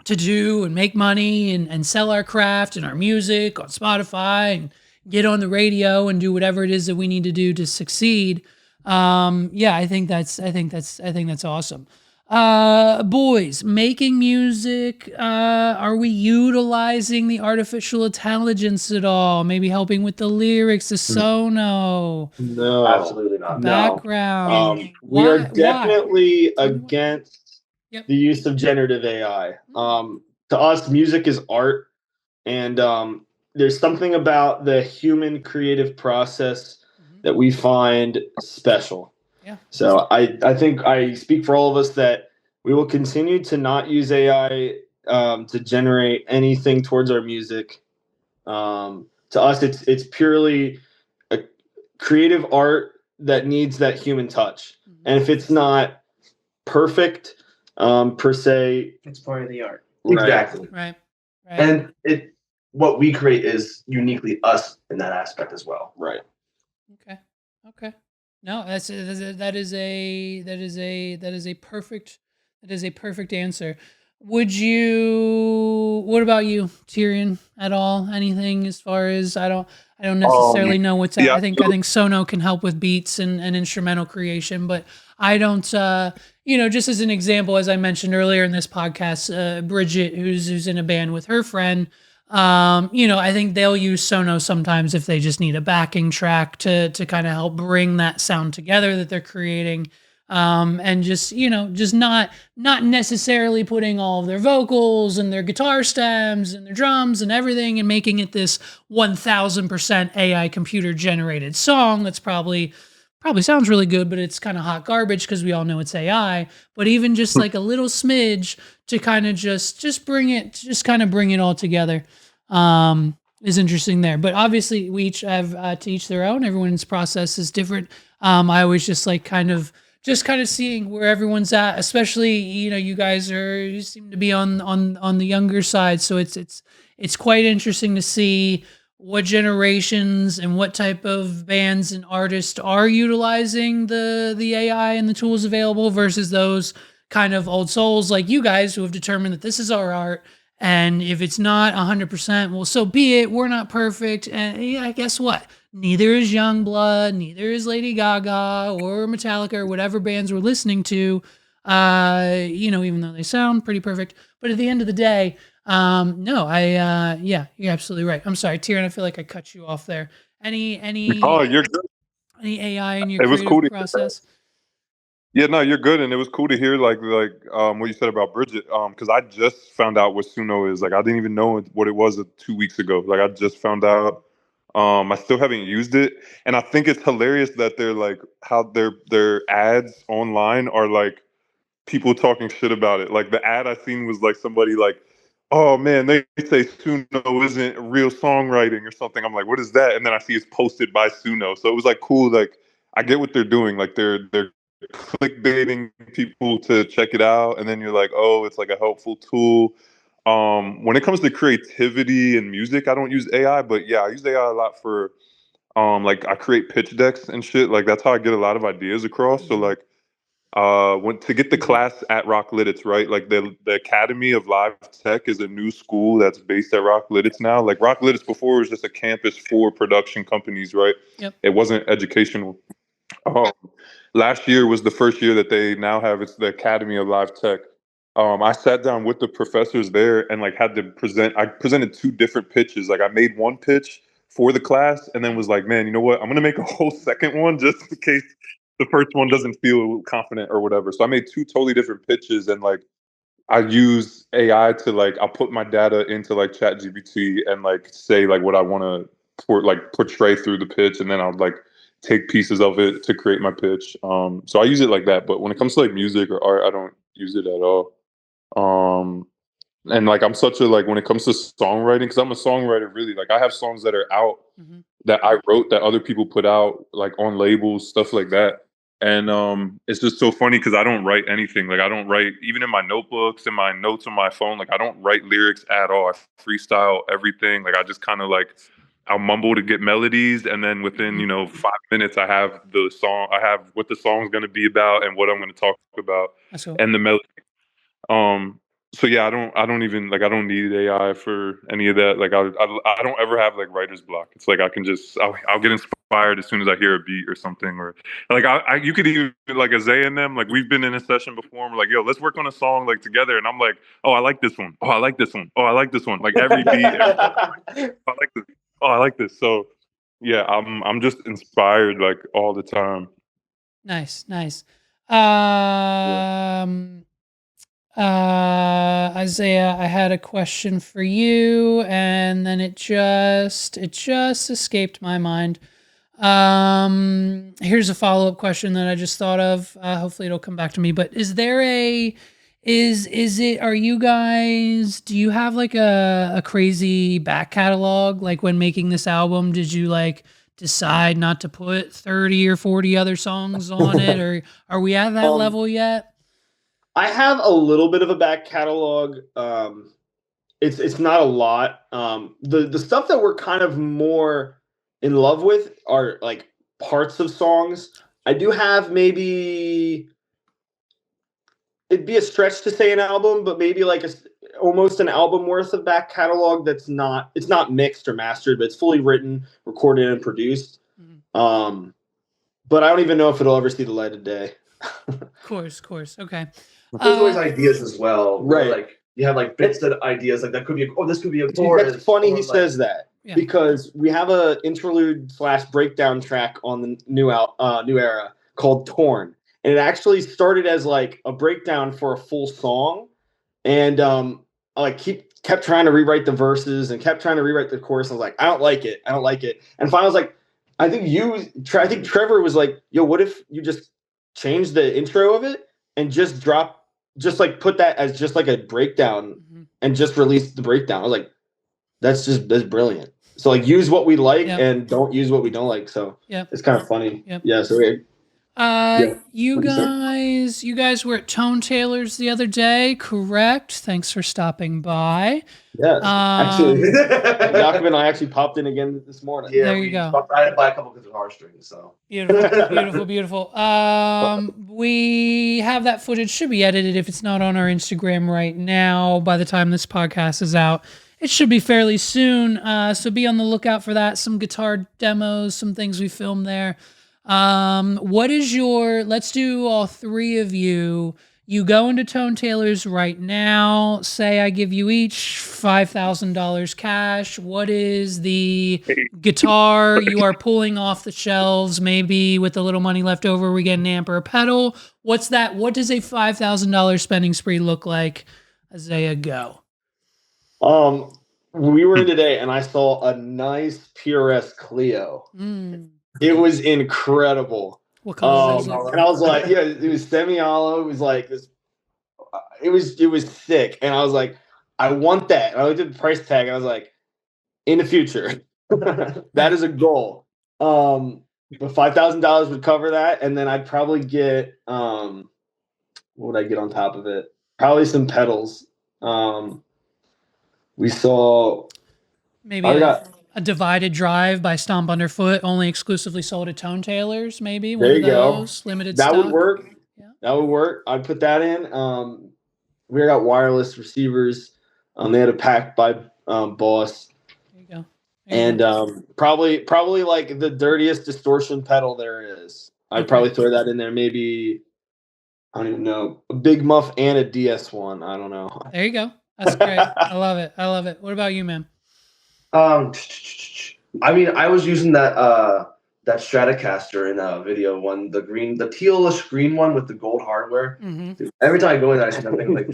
do and make money and sell our craft and our music on Spotify and get on the radio and do whatever it is that we need to do to succeed. I think that's awesome. Boys, making music, are we utilizing the artificial intelligence at all? Maybe helping with the lyrics, the sono? No, absolutely not. Background. We are definitely against the use of generative AI. To us, music is art, and there's something about the human creative process that we find special. Yeah. So I think I speak for all of us that we will continue to not use AI to generate anything towards our music. To us, it's purely a creative art that needs that human touch. And if it's not perfect per se, it's part of the art. Exactly. Right. And what we create is uniquely us in that aspect as well. Right. Okay. No, that is a perfect answer. What about you, Terian, at all? Anything as far as I don't necessarily know what's out. I think Sono can help with beats and instrumental creation, but I don't just as an example, as I mentioned earlier in this podcast, Bridget, who's in a band with her friend, I think they'll use Sono sometimes if they just need a backing track to kind of help bring that sound together that they're creating. And just not necessarily putting all of their vocals and their guitar stems and their drums and everything and making it this 1000% AI computer generated song that's probably sounds really good, but it's kind of hot garbage because we all know it's AI. But even just like a little smidge to kind of just bring it all together is interesting there. But obviously we each have to each their own. Everyone's process is different. I always just like kind of seeing where everyone's at, especially, you guys you seem to be on the younger side. So it's quite interesting to see what generations and what type of bands and artists are utilizing the AI and the tools available versus those kind of old souls like you guys who have determined that this is our art. And if it's not 100%, well, so be it. We're not perfect. And yeah, guess what? Neither is Youngblood, neither is Lady Gaga or Metallica or whatever bands we're listening to, even though they sound pretty perfect. But at the end of the day, yeah, you're absolutely right. I'm sorry, Terian, I feel like I cut you off there. Any Oh, you're good. any AI in your It was cool creative to hear that. process? Yeah, no, you're good, and it was cool to hear like what you said about Bridget. Because I just found out what Suno is. Like, I didn't even know what it was 2 weeks ago. Like, I just found out. I still haven't used it, and I think it's hilarious that they're like how their ads online are like people talking shit about it. Like the ad I seen was like somebody like, "Oh man, they say Suno isn't real songwriting or something." I'm like, "What is that?" And then I see it's posted by Suno. So it was like cool. Like I get what they're doing. Like they're clickbaiting people to check it out, and then you're like, "Oh, it's like a helpful tool." When it comes to creativity and music, I don't use AI, but yeah, I use AI a lot for like I create pitch decks and shit. Like that's how I get a lot of ideas across. So like when to get the class at Rock Lidditz, right? Like the Academy of Live Tech is a new school that's based at Rock Lidditz now. Like Rock Lidditz before was just a campus for production companies, right? Yep. It wasn't educational. Last year was the first year that they now have it's the Academy of Live Tech. I sat down with the professors there and like had to present. I presented 2 different pitches. Like I made one pitch for the class and then was like, man, you know what? I'm gonna make a whole second one just in case the first one doesn't feel confident or whatever. So I made 2 totally different pitches and like I use AI to like I'll put my data into like ChatGPT and like say like what I want to portray through the pitch, and then I'll like take pieces of it to create my pitch. So I use it like that. But when it comes to like music or art, I don't use it at all. And like I'm such a like when it comes to songwriting, because I'm a songwriter really. Like I have songs that are out that I wrote that other people put out like on labels, stuff like that. And it's just so funny because I don't write anything. Like I don't write even in my notebooks and my notes on my phone. Like I don't write lyrics at all. I freestyle everything. Like I just kind of like I'll mumble to get melodies, and then within 5 minutes I have the song. I have what the song's going to be about and what I'm going to talk about, That's cool. and the melody. So yeah, I don't even like I don't need AI for any of that. Like I don't ever have like writer's block. It's like I can just I'll get inspired as soon as I hear a beat or something, or like you could even like Azayah and them, like we've been in a session before and we're like, yo, let's work on a song like together, and I'm like, oh, I like this one. Oh, I like this one. Oh, I like this one. Like every beat, I like this. Oh, I like this. So yeah, I'm just inspired like all the time. Nice. Azayah, I had a question for you, and then it just escaped my mind. Here's a follow-up question that I just thought of. Hopefully it'll come back to me. But is there are you guys, do you have like a crazy back catalog? Like when making this album, did you like decide not to put 30 or 40 other songs on it, or are we at that level yet? I have a little bit of a back catalog. It's not a lot. The stuff that we're kind of more in love with are like parts of songs. I do have maybe it'd be a stretch to say an album, but maybe like almost an album worth of back catalog it's not mixed or mastered, but it's fully written, recorded, and produced. But I don't even know if it'll ever see the light of day. Of course. Okay. There's always ideas as well. Right. Like you have like bits of ideas. Like that could be this could be a chorus. That's funny he says that. Yeah. Because we have a interlude / breakdown track on the new era called Torn. And it actually started as like a breakdown for a full song. And I like kept trying to rewrite the verses and kept trying to rewrite the chorus. I was like, I don't like it. And finally I was like, I think Trevor was like, yo, what if you just change the intro of it and just put that as just like a breakdown and just release the breakdown. I was like, that's brilliant. So like use what we like and don't use what we don't like. So it's kind of funny. Yep. Yeah. So You guys were at Tone Tailors the other day, correct? Thanks for stopping by. Yeah, actually, Jakob and I actually popped in again this morning. Yeah, there you go. I had to buy a couple guitar strings, so Beautiful, beautiful. We have that footage, should be edited if it's not on our Instagram right now. By the time this podcast is out, it should be fairly soon. So be on the lookout for that. Some guitar demos, some things we filmed there. Let's do all three of you. You go into Tone Tailors right now. Say I give you each $5,000 cash. What is the guitar you are pulling off the shelves? Maybe with a little money left over, we get an amp or a pedal. What's that? What does a $5,000 spending spree look like? Azayah, go. We were in today, and I saw a nice PRS Clio. It was incredible. What color is it? And I was like, yeah, it was semi-hollow. It was like this. It was thick, and I was like, I want that. And I looked at the price tag, and I was like, in the future, that is a goal. But $5,000 would cover that, and then I'd probably get what would I get on top of it? Probably some pedals. We saw maybe a divided drive by Stomp Underfoot, only exclusively sold at Tone Tailors, maybe. There you go. Limited that stock. would work. Yeah. That would work. I'd put that in. We got wireless receivers. They had a pack by Boss. There you go. And probably like the dirtiest distortion pedal there is. I'd probably throw that in there. Maybe, I don't even know, a Big Muff and a DS1. I don't know. There you go. That's great. I love it. What about you, man? I mean, I was using that Stratocaster in a video one, the tealish green one with the gold hardware. Dude, every time I go in there, I see that thing like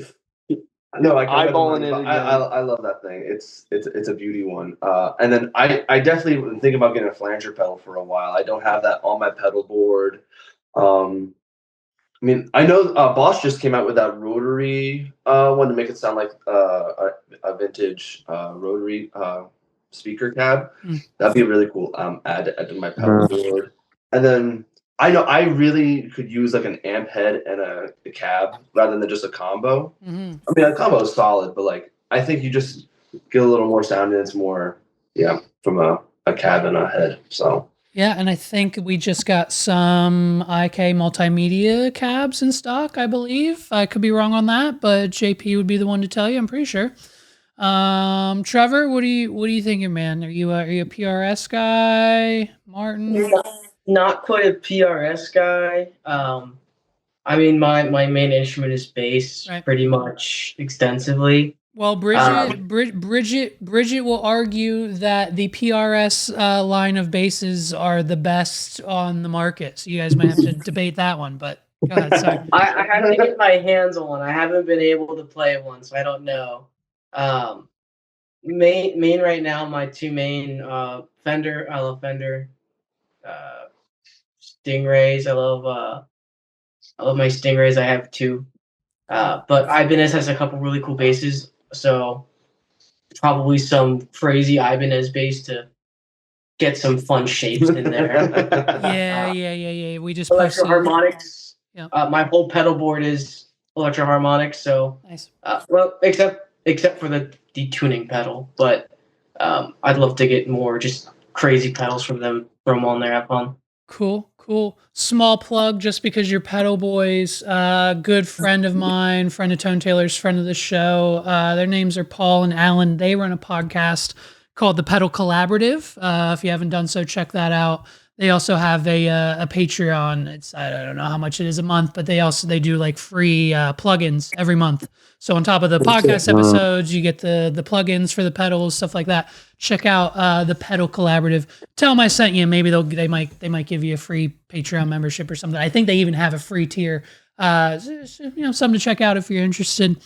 eyeballing it. I love that thing. It's a beauty one. And then I definitely think about getting a flanger pedal for a while. I don't have that on my pedal board. I mean, I know Bosch just came out with that rotary one to make it sound like a vintage rotary speaker cab. That'd be really cool. Add to my pedal board. And then I know I really could use like an amp head and a cab rather than just a combo. I mean, a combo is solid, but like I think you just get a little more sound and it's more from a cab and a head. So yeah, and I think we just got some IK multimedia cabs in stock, I believe. I could be wrong on that, but JP would be the one to tell you, I'm pretty sure. Trevor, what are you thinking, man? Are you a PRS guy? Martin? Not quite a PRS guy. I mean, my main instrument is bass, pretty much extensively. Well, Bridget will argue that the PRS line of basses are the best on the market. So you guys might have to debate that one, but go ahead. Sorry. I have to get my hands on one. I haven't been able to play one, so I don't know. Main right now, my two main Fender. I love Fender. Stingrays. I love my Stingrays. I have two. But Ibanez has a couple really cool basses. So probably some crazy Ibanez bass to get some fun shapes in there. Yeah. We just electro harmonics. Yeah. My whole pedal board is electro harmonics. So nice. Well, except for the tuning pedal, but I'd love to get more just crazy pedals from them. Throw them on there, have fun. Cool. Small plug, just because you're pedal boys. Good friend of mine, friend of Tone Tailors, friend of the show. Their names are Paul and Alan. They run a podcast called The Pedal Collaborative. If you haven't done so, check that out. They also have a Patreon. It's I don't know how much it is a month, but they do like free plugins every month. So on top of the podcast episodes, you get the plugins for the pedals, stuff like that. Check out the Pedal Collaborative. Tell them I sent you. Maybe they might give you a free Patreon membership or something. I think they even have a free tier. Something to check out if you're interested.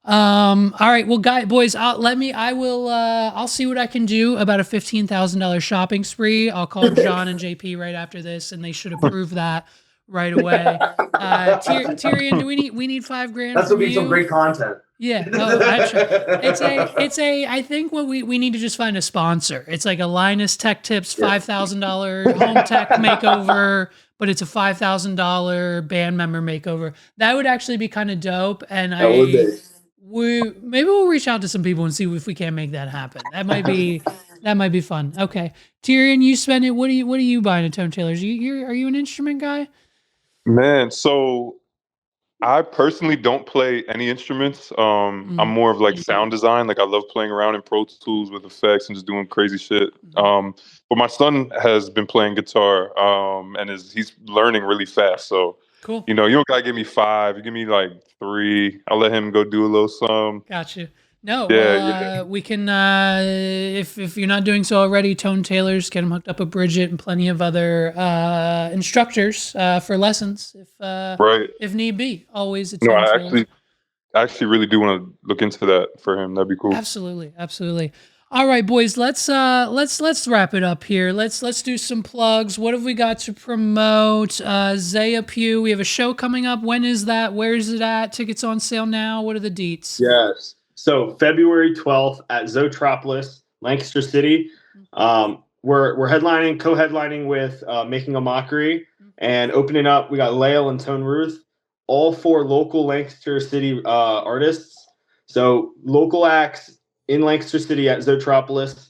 All right, well, boys, I'll see what I can do about a $15,000 shopping spree. I'll call John and JP right after this, and they should approve that right away. Terian, do we need $5,000? That's gonna be some great content. Yeah, no, I think what we need to just find a sponsor. It's like a Linus Tech Tips $5,000 home tech makeover, but it's a $5,000 band member makeover. That would actually be kind of dope. And maybe we'll reach out to some people and see if we can make that happen. That might be fun. Okay, Terian, you spend it. What are you buying at Tone Tailors? Are you an instrument guy? Man, so I personally don't play any instruments. I'm more of like sound design. Like I love playing around in Pro Tools with effects and just doing crazy shit. But my son has been playing guitar, and he's learning really fast. So cool. You don't gotta give me 5. You give me like 3. I'll let him go do a little some. Got you. No, we can, if you're not doing so already, Tone Tailors, get them hooked up with Bridget and plenty of other instructors for lessons if need be. Always. No, I actually really do want to look into that for him. That'd be cool. Absolutely. All right, boys, let's wrap it up here. Let's do some plugs. What have we got to promote? Azayah Pugh, we have a show coming up. When is that? Where is it at? Tickets on sale now. What are the deets? Yes. So February 12th at Zoetropolis, Lancaster City. We're co-headlining with Making a Mockery, and opening up, we got Lael and Tone Ruth, all 4 local Lancaster City artists. So local acts in Lancaster City at Zoetropolis.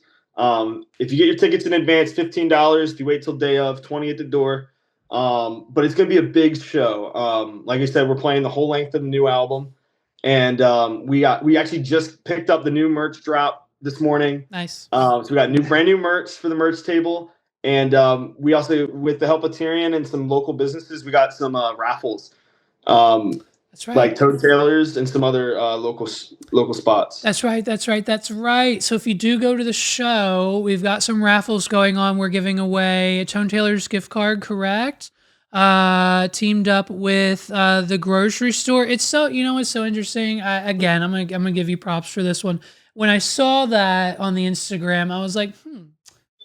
If you get your tickets in advance, $15. If you wait till day of, $20 at the door. But it's going to be a big show. Like I said, we're playing the whole length of the new album. And we actually just picked up the new merch drop this morning. Nice. So we got brand new merch for the merch table. And we also, with the help of Terian and some local businesses, we got some raffles. That's right. Like Tone Tailors and some other local spots. That's right. So if you do go to the show, we've got some raffles going on. We're giving away a Tone Tailors gift card, correct? Teamed up with the grocery store. It's so interesting. I'm gonna give you props for this one. When I saw that on the Instagram, I was like,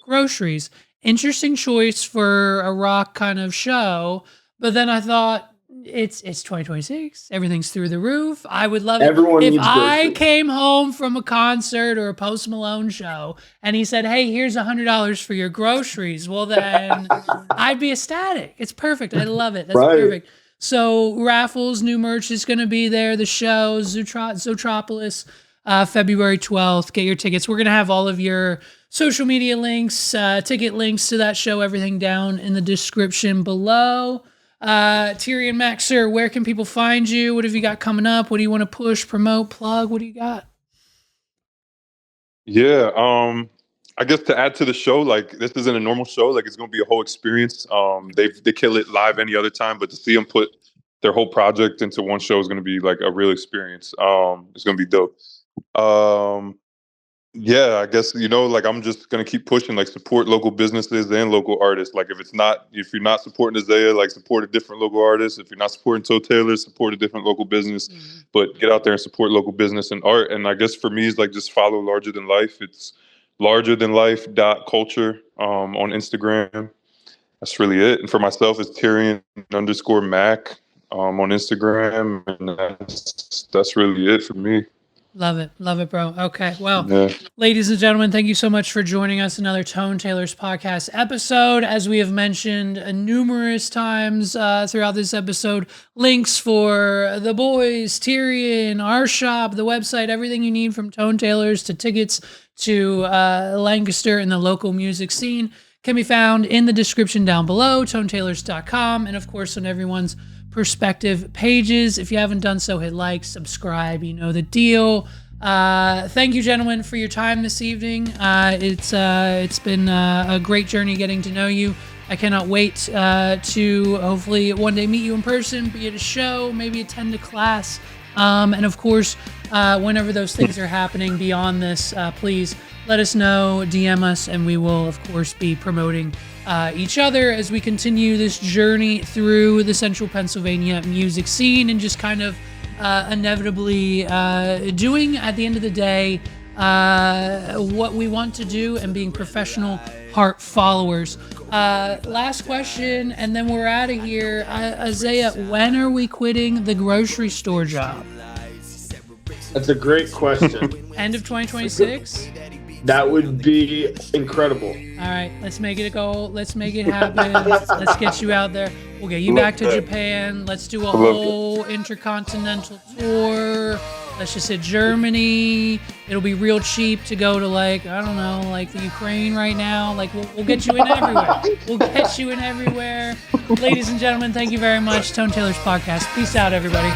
groceries, interesting choice for a rock kind of show. But then I thought, it's 2026. Everything's through the roof. I would love it if I came home from a concert or a Post Malone show and he said, "Hey, here's $100 for your groceries." Well, then I'd be ecstatic. It's perfect. I love it. That's perfect. So raffles, new merch is going to be there. The show, Zoetropolis, February 12th. Get your tickets. We're going to have all of your social media links, ticket links to that show, everything down in the description below. Terian Mack, sir, where can people find you? What have you got coming up? What do you want to push, promote, plug? What do you got? Yeah, I guess to add to the show, like this isn't a normal show. Like it's going to be a whole experience. They kill it live any other time, but to see them put their whole project into one show is going to be like a real experience. It's going to be dope. Yeah, I guess, like I'm just going to keep pushing, like support local businesses and local artists. Like if you're not supporting Azayah, like support a different local artist. If you're not supporting Tone Tailors, support a different local business, but get out there and support local business and art. And I guess for me, it's like just follow Larger Than Life. It's largerthanlife.culture on Instagram. That's really it. And for myself, it's Terian_Mack on Instagram. And that's really it for me. Love it, bro. Okay, well, Ladies and gentlemen, thank you so much for joining us. Another Tone Tailors Podcast episode. As we have mentioned numerous times throughout this episode, links for the boys, Terian, our shop, the website, everything you need from Tone Tailors to tickets to Lancaster and the local music scene can be found in the description down below, tonetailors.com, and of course on everyone's perspective pages. If you haven't done so, hit like, subscribe, you know the deal. Thank you, gentlemen, for your time this evening. It's been a great journey getting to know you. I cannot wait to hopefully one day meet you in person, be at a show, maybe attend a class. And of course, whenever those things are happening beyond this, please let us know, DM us, and we will, of course, be promoting each other as we continue this journey through the central Pennsylvania music scene and just kind of inevitably doing, at the end of the day, what we want to do and being professional heart followers. Last question, and then we're out of here. Azayah, when are we quitting the grocery store job? That's a great question. End of 2026? That would be incredible. All right, let's make it a goal. Let's make it happen. Let's get you out there. We'll get you back to Japan. Let's do a whole intercontinental tour. Let's just hit Germany. It'll be real cheap to go to, like, I don't know, like the Ukraine right now. Like, we'll get you in everywhere. We'll get you in everywhere. Ladies and gentlemen, thank you very much. Tone Tailors Podcast. Peace out, everybody.